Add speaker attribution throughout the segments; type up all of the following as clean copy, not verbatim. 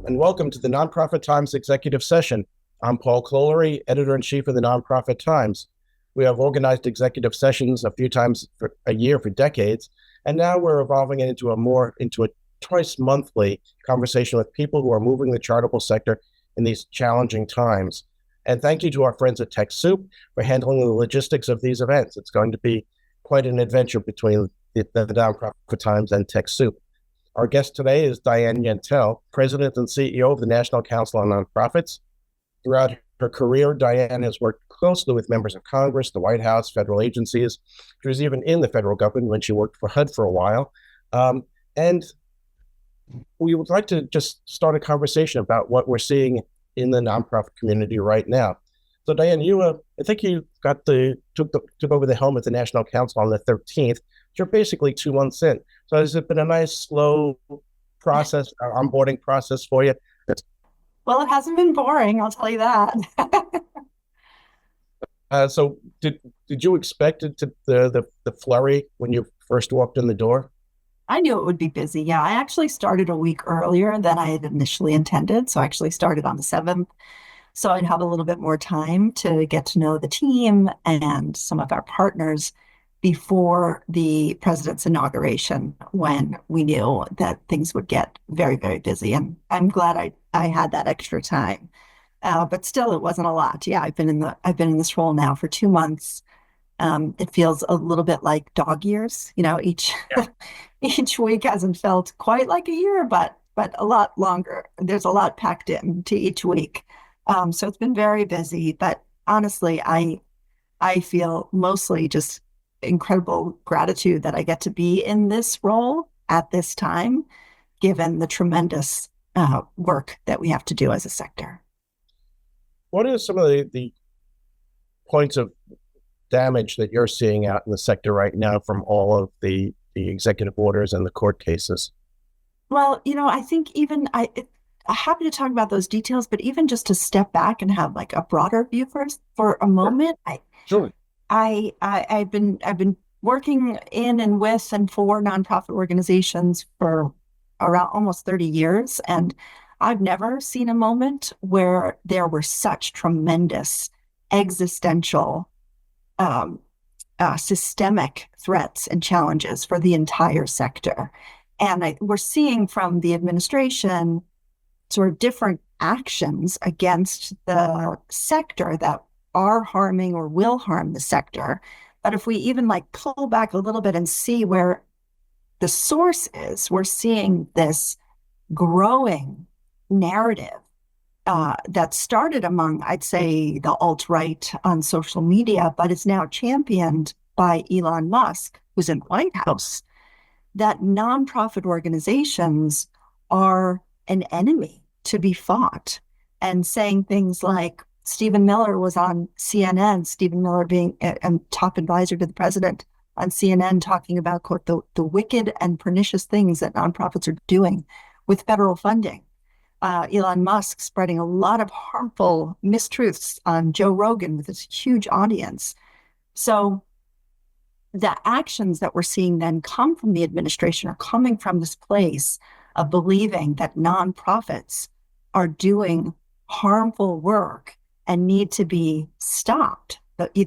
Speaker 1: and welcome to the Nonprofit Times Executive Session. I'm Paul Clolery, Editor-in-Chief of the Nonprofit Times. We have organized executive sessions a few times a year for decades, and now we're evolving it into a twice monthly conversation with people who are moving the charitable sector in these challenging times. And thank you to our friends at TechSoup for handling the logistics of these events. It's going to be quite an adventure between the Nonprofit Times and TechSoup. Our guest today is Diane Yentel, President and CEO of the National Council on Nonprofits. Throughout her career, Diane has worked closely with members of Congress, the White House, federal agencies. She was even in the federal government when she worked for HUD for a while. And we would like to just start a conversation about what we're seeing in the nonprofit community right now. So Diane, I think you took over the helm at the National Council on the 13th. You're basically 2 months in. So has it been a nice, slow process, onboarding process for you?
Speaker 2: Well, it hasn't been boring, I'll tell you that.
Speaker 1: So did you expect it to the flurry when you first walked in the door?
Speaker 2: I knew it would be busy. Yeah, I actually started a week earlier than I had initially intended. So I actually started on the 7th. So I'd have a little bit more time to get to know the team and some of our partners before the president's inauguration, when we knew that things would get very, very busy. And I'm glad I had that extra time. But still, it wasn't a lot. Yeah, I've been in this role now for 2 months. It feels a little bit like dog years. Each week hasn't felt quite like a year, but a lot longer. There's a lot packed into each week. So it's been very busy. But honestly, I feel mostly just incredible gratitude that I get to be in this role at this time, given the tremendous work that we have to do as a sector.
Speaker 1: What are some of the points of damage that you're seeing out in the sector right now from all of the executive orders and the court cases?
Speaker 2: Well, I think even I'm happy to talk about those details, but even just to step back and have like a broader view for a moment,
Speaker 1: Sure.
Speaker 2: I've been working in and with and for nonprofit organizations for around almost 30 years, and I've never seen a moment where there were such tremendous existential, systemic threats and challenges for the entire sector. And we're seeing from the administration sort of different actions against the sector that are harming or will harm the sector. But if we even pull back a little bit and see where the source is, we're seeing this growing narrative that started among, I'd say, the alt-right on social media, but is now championed by Elon Musk, who's in the White House, that nonprofit organizations are an enemy to be fought, and saying things like Stephen Miller was on CNN, Stephen Miller being a top advisor to the president on CNN, talking about, quote, the wicked and pernicious things that nonprofits are doing with federal funding. Elon Musk spreading a lot of harmful mistruths on Joe Rogan with his huge audience. So the actions that we're seeing then come from the administration are coming from this place of believing that nonprofits are doing harmful work and need to be stopped,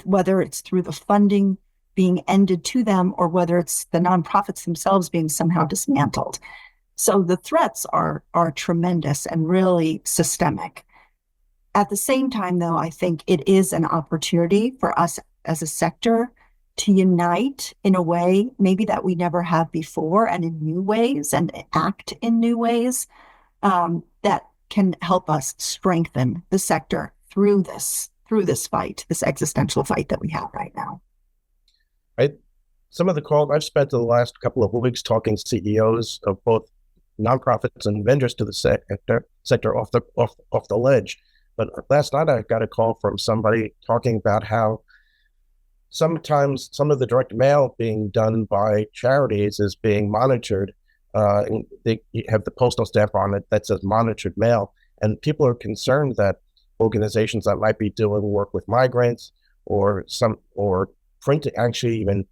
Speaker 2: whether it's through the funding being ended to them or whether it's the nonprofits themselves being somehow dismantled. So the threats are tremendous and really systemic. At the same time, though, I think it is an opportunity for us as a sector to unite in a way maybe that we never have before, and in new ways, and act in new ways that can help us strengthen the sector through this fight, this existential fight that we have right now.
Speaker 1: Some of the calls I've spent the last couple of weeks talking to CEOs of both nonprofits and vendors to the sector off the ledge. But last night I got a call from somebody talking about how sometimes some of the direct mail being done by charities is being monitored. And they have the postal stamp on it that says monitored mail. And people are concerned that organizations that might be doing work with migrants or printing, actually even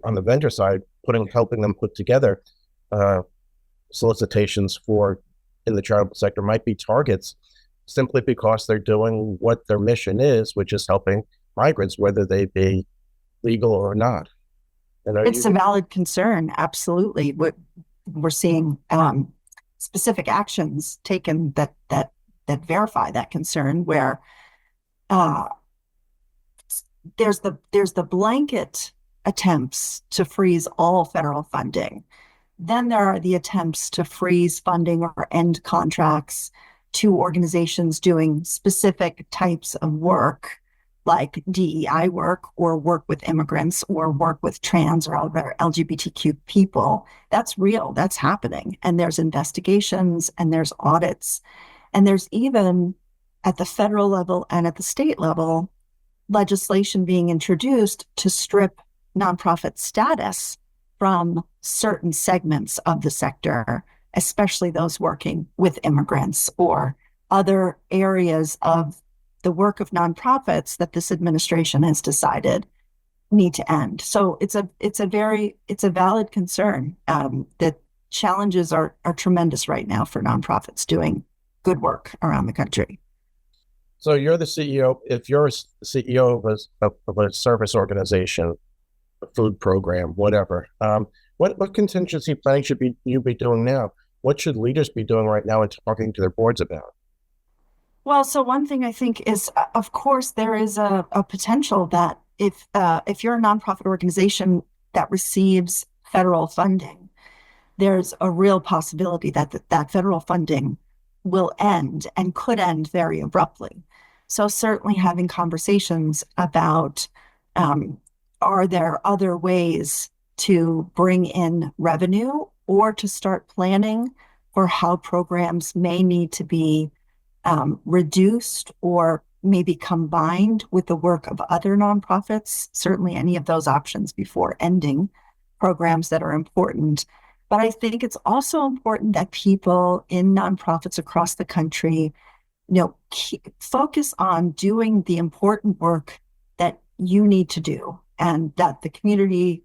Speaker 1: on the vendor side, helping them put together solicitations for in the charitable sector might be targets simply because they're doing what their mission is, which is helping migrants, whether they be legal or not. And are
Speaker 2: It's
Speaker 1: you
Speaker 2: a valid concern. Absolutely. We're seeing specific actions taken that verify that concern, where uh, there's the blanket attempts to freeze all federal funding. Then there are the attempts to freeze funding or end contracts to organizations doing specific types of work, like DEI work or work with immigrants or work with trans or other LGBTQ people. That's real, that's happening. And there's investigations and there's audits. And there's even at the federal level and at the state level, legislation being introduced to strip nonprofit status from certain segments of the sector, especially those working with immigrants or other areas of the work of nonprofits that this administration has decided need to end. So it's a valid concern. That challenges are tremendous right now for nonprofits doing good work around the country.
Speaker 1: so you're the CEO. If you're a CEO of a service organization, a food program, whatever, what contingency planning should you be doing now? What should leaders be doing right now and talking to their boards about?
Speaker 2: Well, so one thing I think is, of course, there is a potential that if you're a nonprofit organization that receives federal funding, there's a real possibility that federal funding will end and could end very abruptly. So certainly having conversations about are there other ways to bring in revenue or to start planning for how programs may need to be reduced or maybe combined with the work of other nonprofits, certainly any of those options before ending programs that are important. But I think it's also important that people in nonprofits across the country, focus on doing the important work that you need to do and that the community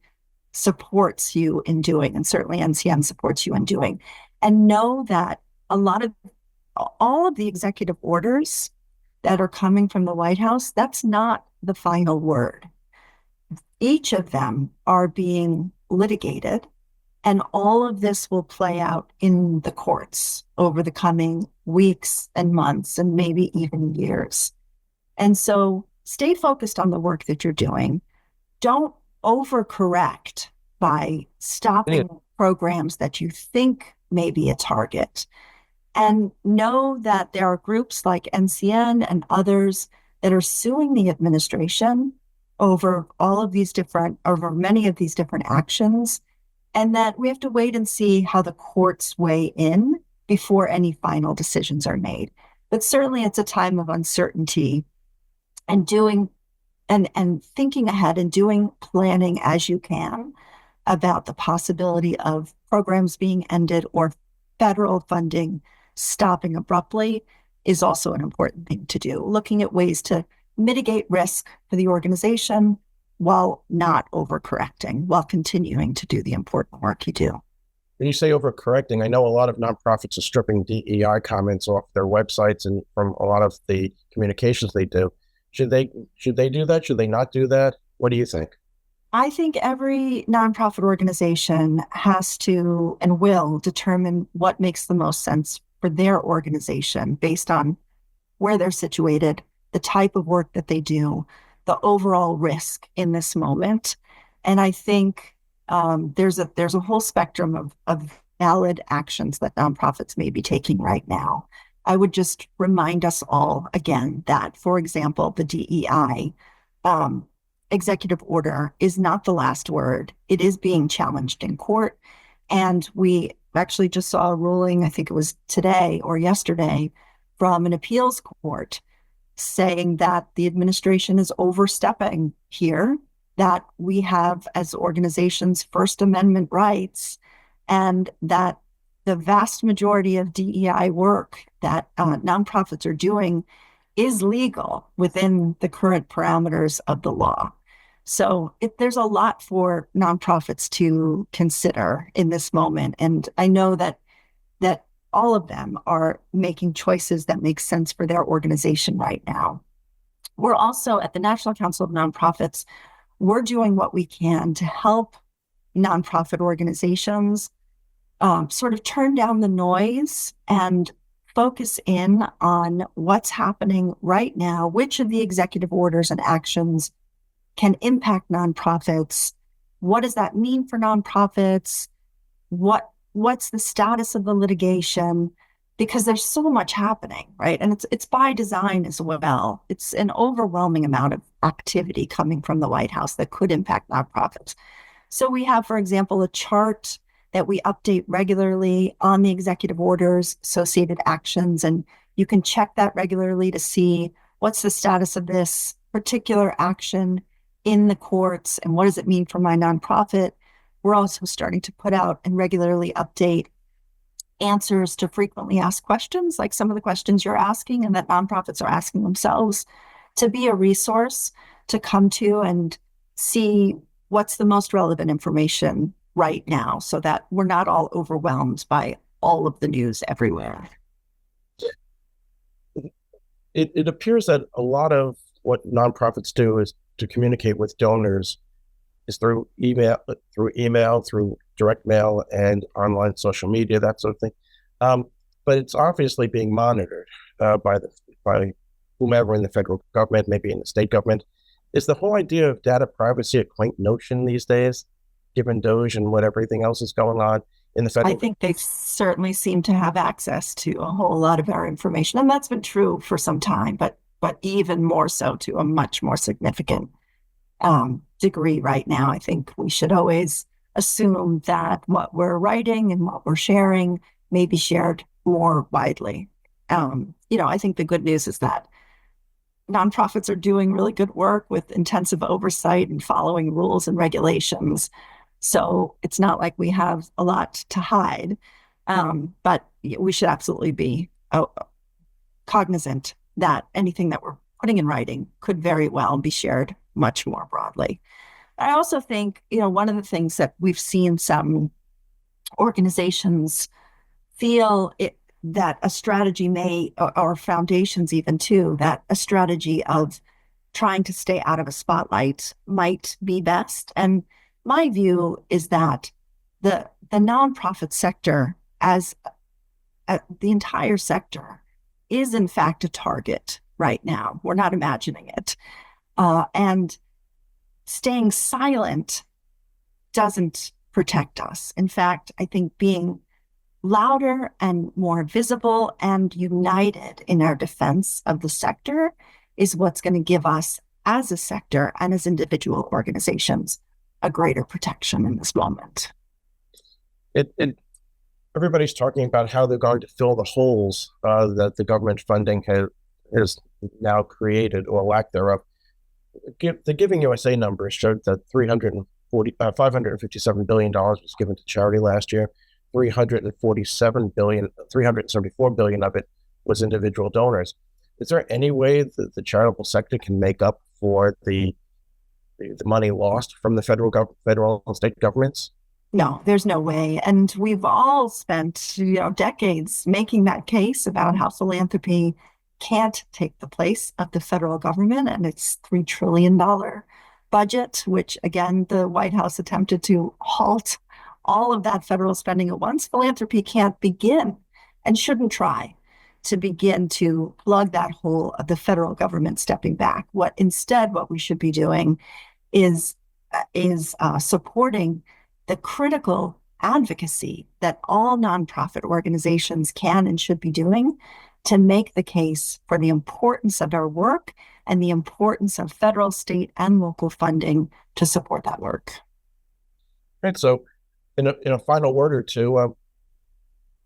Speaker 2: supports you in doing, and certainly NCN supports you in doing. And know that all of the executive orders that are coming from the White House, that's not the final word. Each of them are being litigated, and all of this will play out in the courts over the coming weeks and months and maybe even years. And so stay focused on the work that you're doing. Don't overcorrect by stopping programs that you think may be a target. And know that there are groups like NCN and others that are suing the administration over many of these different actions, and that we have to wait and see how the courts weigh in before any final decisions are made. But certainly it's a time of uncertainty, and thinking ahead and doing planning as you can about the possibility of programs being ended or federal funding stopping abruptly is also an important thing to do. Looking at ways to mitigate risk for the organization while not overcorrecting, while continuing to do the important work you do.
Speaker 1: When you say overcorrecting, I know a lot of nonprofits are stripping DEI comments off their websites and from a lot of the communications they do. Should they do that? Should they not do that? What do you think?
Speaker 2: I think every nonprofit organization has to and will determine what makes the most sense for their organization based on where they're situated, the type of work that they do, the overall risk in this moment. And I think there's a whole spectrum of valid actions that nonprofits may be taking right now. I would just remind us all again that, for example, the DEI executive order is not the last word. It is being challenged in court. And we actually just saw a ruling, I think it was today or yesterday, from an appeals court saying that the administration is overstepping here, that we have as organizations First Amendment rights, and that the vast majority of DEI work that nonprofits are doing is legal within the current parameters of the law. So there's a lot for nonprofits to consider in this moment. And I know that all of them are making choices that make sense for their organization right now. We're also at the National Council of Nonprofits, we're doing what we can to help nonprofit organizations sort of turn down the noise and focus in on what's happening right now, which of the executive orders and actions can impact nonprofits. What does that mean for nonprofits? What's the status of the litigation? Because there's so much happening, right? And it's by design as well. It's an overwhelming amount of activity coming from the White House that could impact nonprofits. So we have, for example, a chart that we update regularly on the executive orders, associated actions, and you can check that regularly to see what's the status of this particular action in the courts and what does it mean for my nonprofit. We're also starting to put out and regularly update answers to frequently asked questions, like some of the questions you're asking and that nonprofits are asking themselves, to be a resource to come to and see what's the most relevant information right now so that we're not all overwhelmed by all of the news everywhere.
Speaker 1: It appears that a lot of what nonprofits do is to communicate with donors is through email, through direct mail, and online social media, that sort of thing. But it's obviously being monitored by whomever in the federal government, maybe in the state government. Is the whole idea of data privacy a quaint notion these days, given Doge and what everything else is going on in the federal?
Speaker 2: I think they certainly seem to have access to a whole lot of our information, and that's been true for some time, but even more so to a much more significant degree right now. I think we should always assume that what we're writing and what we're sharing may be shared more widely. I think the good news is that nonprofits are doing really good work with intensive oversight and following rules and regulations. So it's not like we have a lot to hide, but we should absolutely be cognizant that anything that we're putting in writing could very well be shared much more broadly. I also think, one of the things that we've seen some organizations feel that a strategy may, or foundations even too, that a strategy of trying to stay out of a spotlight might be best. And my view is that the nonprofit sector, as the entire sector, is in fact a target right now. We're not imagining it. And staying silent doesn't protect us. In fact, I think being louder and more visible and united in our defense of the sector is what's going to give us, as a sector and as individual organizations, a greater protection in this moment.
Speaker 1: Everybody's talking about how they're going to fill the holes that the government funding has now created, or lack thereof. The Giving USA numbers showed that $557 billion was given to charity last year. 374 billion of it was individual donors. Is there any way that the charitable sector can make up for the money lost from the federal and state governments?
Speaker 2: No, there's no way. And we've all spent, decades making that case about how philanthropy can't take the place of the federal government and its $3 trillion budget, which again, the White House attempted to halt all of that federal spending at once. Philanthropy can't begin and shouldn't try to begin to plug that hole of the federal government stepping back. What we should be doing is supporting the critical advocacy that all nonprofit organizations can and should be doing to make the case for the importance of our work and the importance of federal, state, and local funding to support that work.
Speaker 1: Right. So in a final word or two,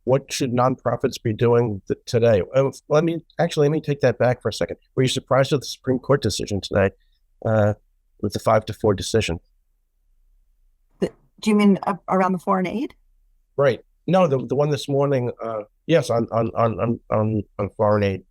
Speaker 1: what should nonprofits be doing today? Let me take that back for a second. Were you surprised with the Supreme Court decision today, with the 5-4 decision?
Speaker 2: Do you mean around the foreign aid?
Speaker 1: Right. No, the one this morning. Yes, on foreign aid.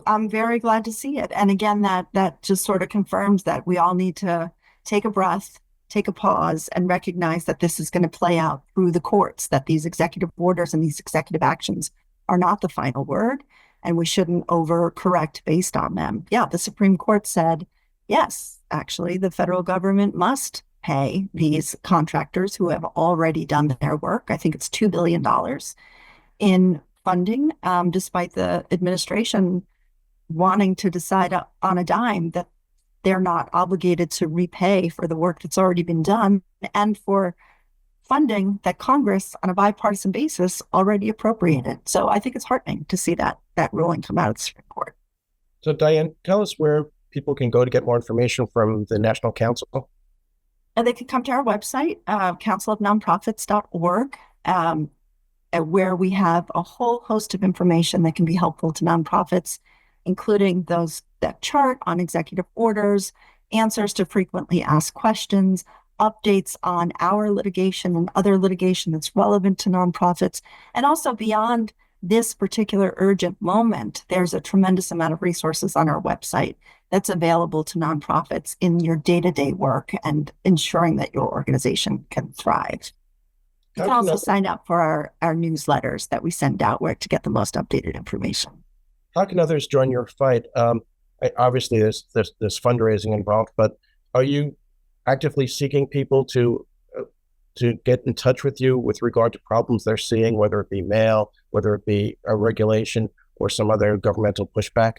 Speaker 2: I'm very glad to see it. And again, that just sort of confirms that we all need to take a breath take a pause and recognize that this is going to play out through the courts, that these executive orders and these executive actions are not the final word, and we shouldn't overcorrect based on them. Yeah, the Supreme Court said, yes, actually, the federal government must pay these contractors who have already done their work. I think it's $2 billion in funding, despite the administration wanting to decide on a dime that they're not obligated to repay for the work that's already been done and for funding that Congress on a bipartisan basis already appropriated. So I think it's heartening to see that ruling come out of the Supreme Court.
Speaker 1: So Diane, tell us where people can go to get more information from the National Council.
Speaker 2: And they can come to our website, councilofnonprofits.org, where we have a whole host of information that can be helpful to nonprofits, including that chart on executive orders, answers to frequently asked questions, updates on our litigation and other litigation that's relevant to nonprofits. And also beyond this particular urgent moment, there's a tremendous amount of resources on our website that's available to nonprofits in your day-to-day work and ensuring that your organization can thrive. You can also sign up for our newsletters that we send out to get the most updated information.
Speaker 1: How can others join your fight? Obviously, there's fundraising involved, but are you actively seeking people to get in touch with you with regard to problems they're seeing, whether it be mail, whether it be a regulation or some other governmental pushback?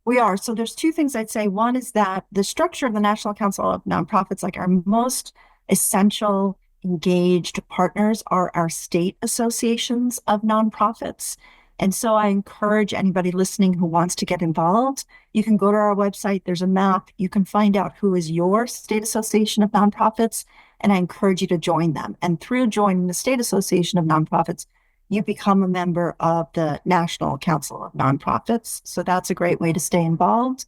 Speaker 2: We are. So there's two things I'd say. One is that the structure of the National Council of Nonprofits, like our most essential engaged partners are our state associations of nonprofits. And so I encourage anybody listening who wants to get involved, you can go to our website. There's a map. You can find out who is your state association of nonprofits, and I encourage you to join them. And through joining the state association of nonprofits, you become a member of the National Council of Nonprofits. So that's a great way to stay involved.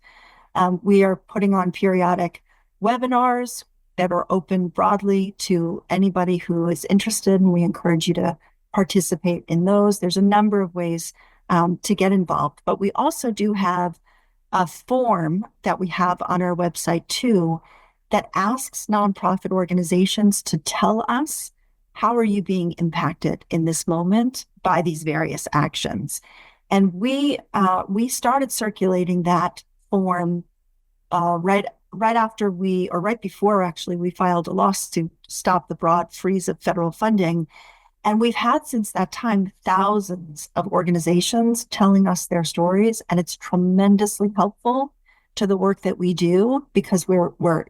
Speaker 2: We are putting on periodic webinars that are open broadly to anybody who is interested, and we encourage you to participate in those. There's a number of ways to get involved, but we also do have a form that we have on our website too that asks nonprofit organizations to tell us, how are you being impacted in this moment by these various actions? And we started circulating that form right before actually we filed a lawsuit to stop the broad freeze of federal funding. And we've had since that time thousands of organizations telling us their stories, and it's tremendously helpful to the work that we do because we're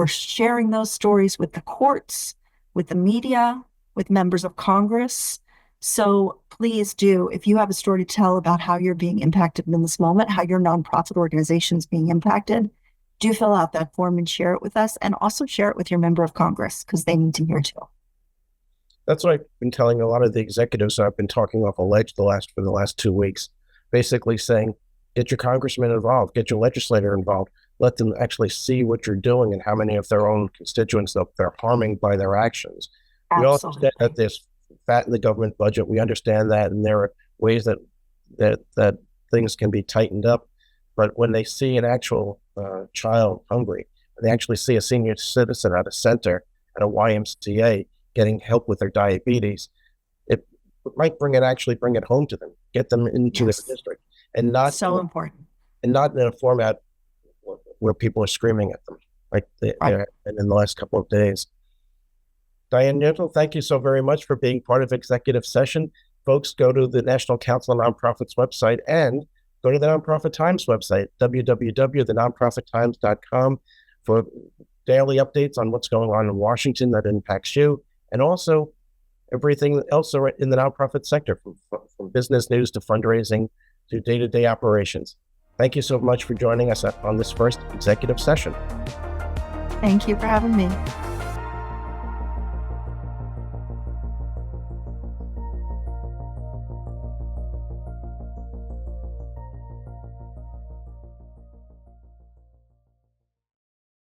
Speaker 2: sharing those stories with the courts, with the media, with members of Congress. So please do, if you have a story to tell about how you're being impacted in this moment, how your nonprofit organization is being impacted, do fill out that form and share it with us, and also share it with your member of Congress because they need to hear too.
Speaker 1: That's what I've been telling a lot of the executives I've been talking off a ledge for the last 2 weeks, basically saying, get your congressman involved, get your legislator involved, let them actually see what you're doing and how many of their own constituents that they're harming by their actions. Absolutely. We also understand that there's fat in the government budget. We understand that, and there are ways that things can be tightened up. But when they see an actual child hungry, they actually see a senior citizen at a center, at a YMCA, getting help with their diabetes, it might bring it home to them, get them into their district, and not
Speaker 2: so important,
Speaker 1: and not in a format where people are screaming at them like and in the last couple of days. Diane Yentel, thank you so very much for being part of Executive Session. Folks, go to the National Council of Nonprofits website and go to the Nonprofit Times website, www.thenonprofittimes.com, for daily updates on what's going on in Washington that impacts you, and also everything else in the nonprofit sector, from business news to fundraising to day-to-day operations. Thank you so much for joining us on this first executive session.
Speaker 2: Thank you for having me.